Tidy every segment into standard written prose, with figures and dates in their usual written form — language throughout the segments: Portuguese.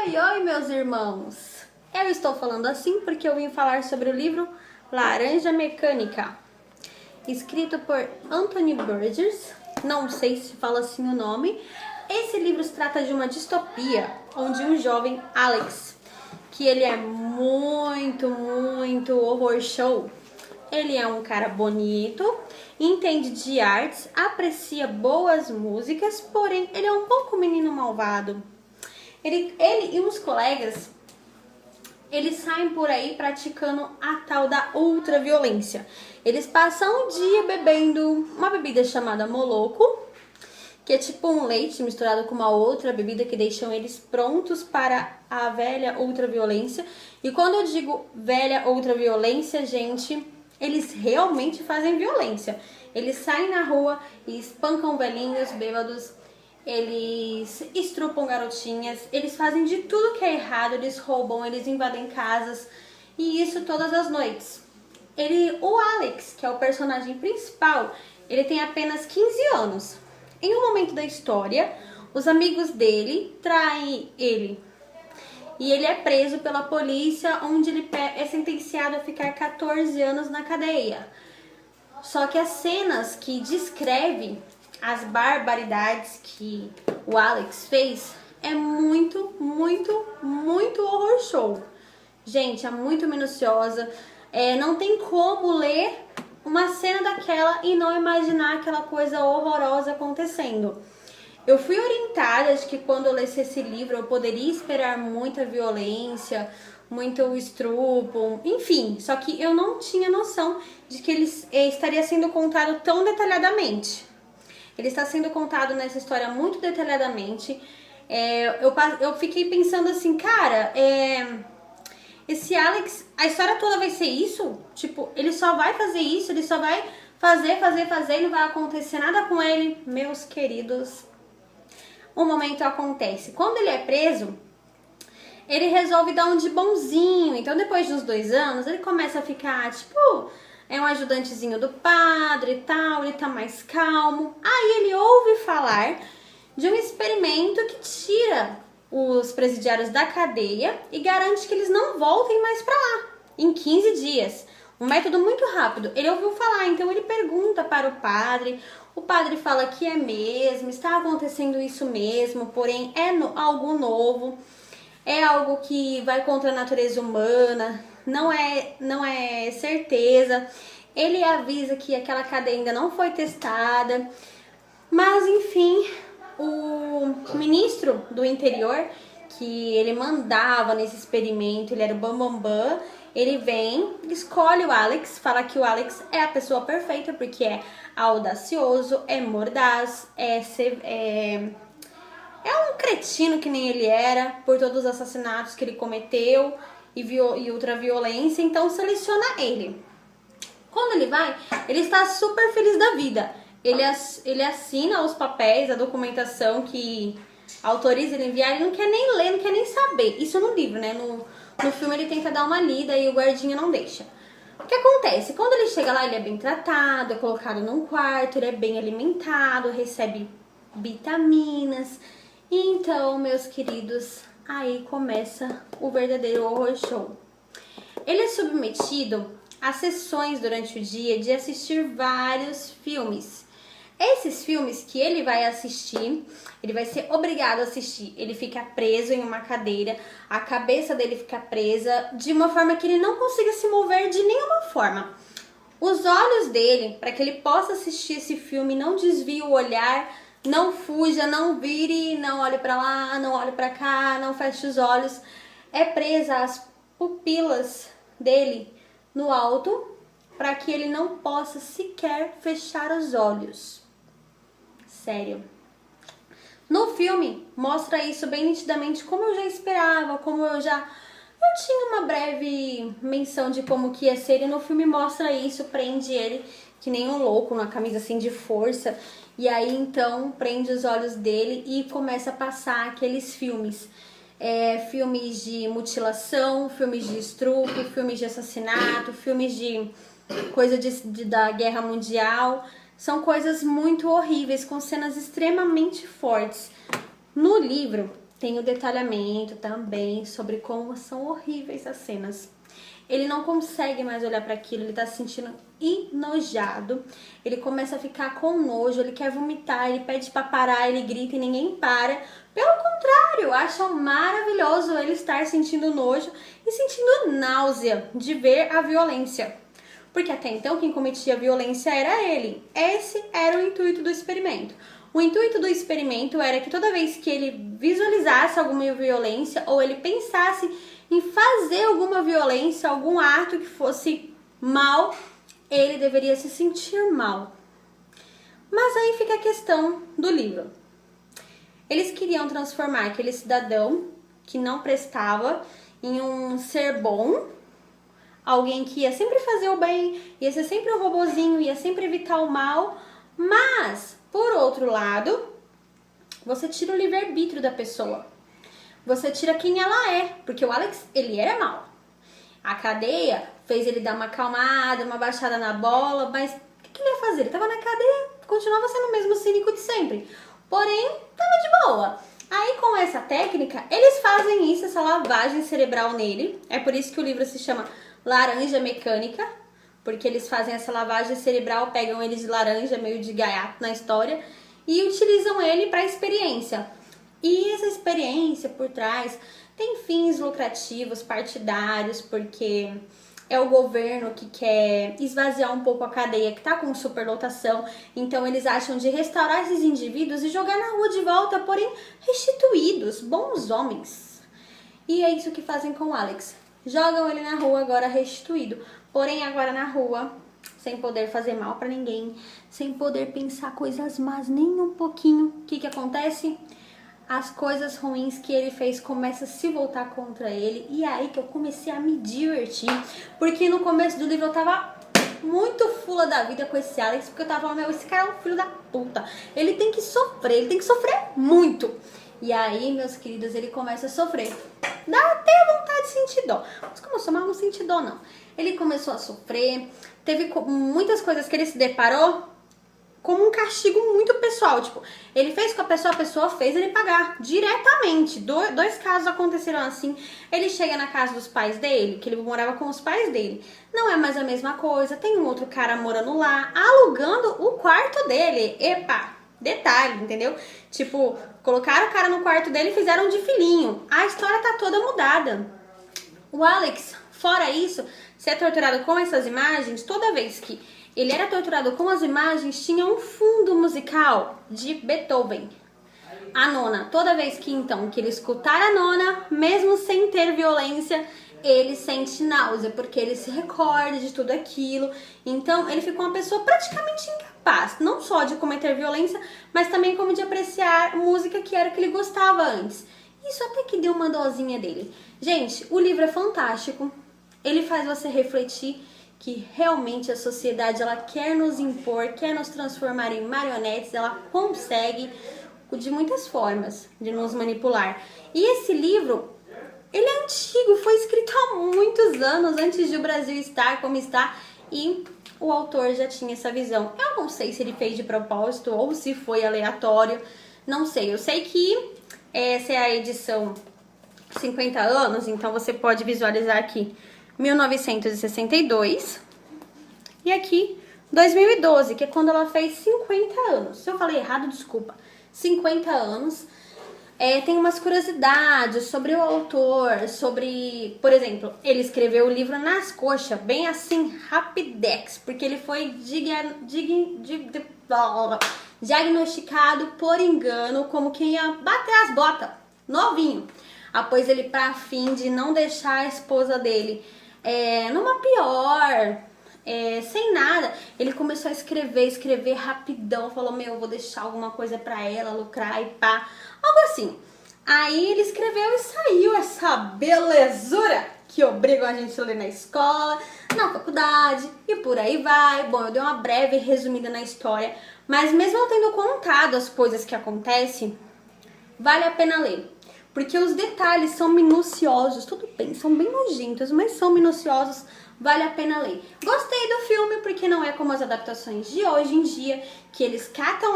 Oi, oi, meus irmãos! Eu estou falando assim porque eu vim falar sobre o livro Laranja Mecânica, escrito por Anthony Burgess, não sei se fala assim o nome. Esse livro se trata de uma distopia, onde um jovem, Alex, que ele é muito horror show. Ele é um cara bonito, entende de artes, aprecia boas músicas, porém ele é um pouco menino malvado. Ele e uns colegas, eles saem por aí praticando a tal da ultraviolência. Eles passam o dia bebendo uma bebida chamada Moloco, que é tipo um leite misturado com uma outra bebida que deixam eles prontos para a velha ultraviolência. E quando eu digo velha ultraviolência, gente, eles realmente fazem violência. Eles saem na rua e espancam velhinhos bêbados, eles estrupam garotinhas, eles fazem de tudo que é errado, eles roubam, eles invadem casas, e isso todas as noites. O Alex, que é o personagem principal, ele tem apenas 15 anos. Em um momento da história, os amigos dele traem ele. E ele é preso pela polícia, onde ele é sentenciado a ficar 14 anos na cadeia. Só que as cenas que descreve as barbaridades que o Alex fez é muito horror show. Gente, é muito minuciosa. Não tem como ler uma cena daquela e não imaginar aquela coisa horrorosa acontecendo. Eu fui orientada de que quando eu lesse esse livro eu poderia esperar muita violência, muito estupro, enfim. Só que eu não tinha noção de que ele estaria sendo contado tão detalhadamente. Ele está sendo contado nessa história muito detalhadamente. Eu fiquei pensando assim, cara, esse Alex, a história toda vai ser isso? Tipo, ele só vai fazer isso, ele só vai fazer, e não vai acontecer nada com ele. Meus queridos, um momento acontece. Quando ele é preso, ele resolve dar um de bonzinho. Então, depois dos 2 anos, ele começa a ficar, tipo, é um ajudantezinho do padre e tal, ele tá mais calmo. Aí ele ouve falar de um experimento que tira os presidiários da cadeia e garante que eles não voltem mais pra lá em 15 dias. Um método muito rápido. Ele ouviu falar, então ele pergunta para o padre fala que é mesmo, está acontecendo isso mesmo, porém é algo novo, é algo que vai contra a natureza humana, não é certeza. Ele avisa que aquela cadeia ainda não foi testada, mas enfim, o ministro do interior, que ele mandava nesse experimento, ele era o bambambam, ele vem, escolhe o Alex, fala que o Alex é a pessoa perfeita, porque é audacioso, é mordaz, é um cretino que nem ele era, por todos os assassinatos que ele cometeu e ultraviolência, então seleciona ele. Quando ele vai, ele está super feliz da vida. Ele assina os papéis, a documentação que autoriza ele a enviar, ele não quer nem ler, não quer nem saber. Isso no livro, né? No filme ele tenta dar uma lida e o guardinha não deixa. O que acontece? Quando ele chega lá, ele é bem tratado, é colocado num quarto, ele é bem alimentado, recebe vitaminas. E então, meus queridos, aí começa o verdadeiro horror show. Ele é submetido a sessões durante o dia de assistir vários filmes. Esses filmes que ele vai assistir, ele vai ser obrigado a assistir. Ele fica preso em uma cadeira, a cabeça dele fica presa de uma forma que ele não consiga se mover de nenhuma forma. Os olhos dele, para que ele possa assistir esse filme, não desvie o olhar, não fuja, não vire, não olhe para lá, não olhe para cá, não feche os olhos. É presa as pupilas dele no alto, para que ele não possa sequer fechar os olhos. Sério. No filme, mostra isso bem nitidamente, como eu já esperava, eu tinha uma breve menção de como que ia ser, e no filme mostra isso, prende ele que nem um louco, numa camisa assim de força, e aí então prende os olhos dele e começa a passar aqueles filmes. Filmes de mutilação, filmes de estupro, filmes de assassinato, filmes de coisa da guerra mundial. São coisas muito horríveis, com cenas extremamente fortes. No livro tem o detalhamento também sobre como são horríveis as cenas. Ele não consegue mais olhar para aquilo, ele tá se sentindo enojado. Ele começa a ficar com nojo, ele quer vomitar, ele pede pra parar, ele grita e ninguém para. Pelo contrário, acham maravilhoso ele estar sentindo nojo e sentindo náusea de ver a violência. Porque até então quem cometia a violência era ele. Esse era o intuito do experimento. O intuito do experimento era que toda vez que ele visualizasse alguma violência ou ele pensasse em fazer alguma violência, algum ato que fosse mal, ele deveria se sentir mal. Mas aí fica a questão do livro. Eles queriam transformar aquele cidadão que não prestava em um ser bom, alguém que ia sempre fazer o bem, ia ser sempre um robozinho, ia sempre evitar o mal, mas, por outro lado, você tira o livre-arbítrio da pessoa. Você tira quem ela é, porque o Alex, ele era mau. A cadeia fez ele dar uma acalmada, uma baixada na bola, mas o que ele ia fazer? Ele tava na cadeia, continuava sendo o mesmo cínico de sempre, porém, tava de boa. Aí, com essa técnica, eles fazem isso, essa lavagem cerebral nele. É por isso que o livro se chama Laranja Mecânica, porque eles fazem essa lavagem cerebral, pegam ele de laranja, meio de gaiato na história, e utilizam ele para experiência. E essa experiência por trás tem fins lucrativos, partidários, porque é o governo que quer esvaziar um pouco a cadeia que está com superlotação. Então eles acham de restaurar esses indivíduos e jogar na rua de volta, porém restituídos, bons homens. E é isso que fazem com o Alex. Jogam ele na rua agora restituído, porém agora na rua, sem poder fazer mal para ninguém, sem poder pensar coisas más nem um pouquinho. O que acontece? As coisas ruins que ele fez começam a se voltar contra ele. E é aí que eu comecei a me divertir. Porque no começo do livro eu tava muito fula da vida com esse Alex. Porque eu tava falando, meu, esse cara é um filho da puta. Ele tem que sofrer muito. E aí, meus queridos, ele começa a sofrer. Dá até vontade de sentir dó. Mas como eu sou mal, não senti dó, não. Ele começou a sofrer. Teve muitas coisas que ele se deparou como um castigo muito pessoal, tipo, ele fez com a pessoa fez ele pagar diretamente. Dois casos aconteceram assim. Ele chega na casa dos pais dele, que ele morava com os pais dele, não é mais a mesma coisa, tem um outro cara morando lá, alugando o quarto dele. Epa, detalhe, entendeu? Tipo, colocaram o cara no quarto dele e fizeram de filhinho. A história tá toda mudada. O Alex, fora isso, ser torturado com essas imagens, toda vez que ele era torturado com as imagens, tinha um fundo musical de Beethoven. A nona, toda vez que então que ele escutar a nona, mesmo sem ter violência, ele sente náusea, porque ele se recorda de tudo aquilo. Então ele ficou uma pessoa praticamente incapaz, não só de cometer violência, mas também como de apreciar música que era o que ele gostava antes. Isso até que deu uma dosinha dele. Gente, o livro é fantástico, ele faz você refletir que realmente a sociedade ela quer nos impor, quer nos transformar em marionetes, ela consegue de muitas formas de nos manipular. E esse livro, ele é antigo, foi escrito há muitos anos antes de o Brasil estar como está, e o autor já tinha essa visão. Eu não sei se ele fez de propósito ou se foi aleatório, não sei. Eu sei que essa é a edição 50 anos, então você pode visualizar aqui 1962 e aqui 2012, que é quando ela fez 50 anos. Se eu falei errado, desculpa. 50 anos. Tem umas curiosidades sobre o autor, sobre, por exemplo, ele escreveu o livro nas coxas, bem assim, rapidex, porque ele foi diagnosticado por engano como quem ia bater as botas, novinho, após ele para fim de não deixar a esposa dele numa pior, sem nada, ele começou a escrever rapidão, falou, meu, eu vou deixar alguma coisa pra ela lucrar e pá, algo assim. Aí ele escreveu e saiu essa belezura que obrigam a gente a ler na escola, na faculdade e por aí vai. Bom, eu dei uma breve resumida na história, mas mesmo eu tendo contado as coisas que acontecem, vale a pena ler. Porque os detalhes são minuciosos, tudo bem, são bem nojentos, mas são minuciosos, vale a pena ler. Gostei do filme porque não é como as adaptações de hoje em dia, que eles catam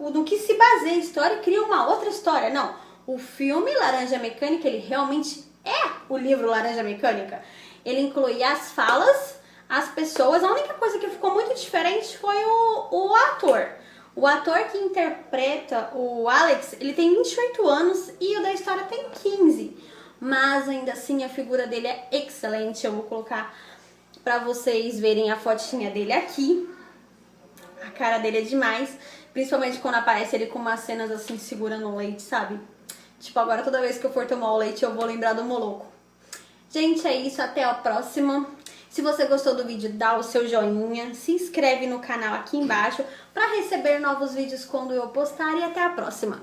no que se baseia a história e criam uma outra história. Não, O filme Laranja Mecânica, ele realmente é o livro Laranja Mecânica. Ele inclui as falas, as pessoas. A única coisa que ficou muito diferente foi o ator. O ator que interpreta o Alex, ele tem 28 anos e o da história tem 15. Mas ainda assim a figura dele é excelente. Eu vou colocar pra vocês verem a fotinha dele aqui. A cara dele é demais. Principalmente quando aparece ele com umas cenas assim segurando o leite, sabe? Tipo, agora toda vez que eu for tomar o leite eu vou lembrar do Moloco. Gente, é isso. Até a próxima. Se você gostou do vídeo, dá o seu joinha. Se inscreve no canal aqui embaixo para receber novos vídeos quando eu postar. E até a próxima.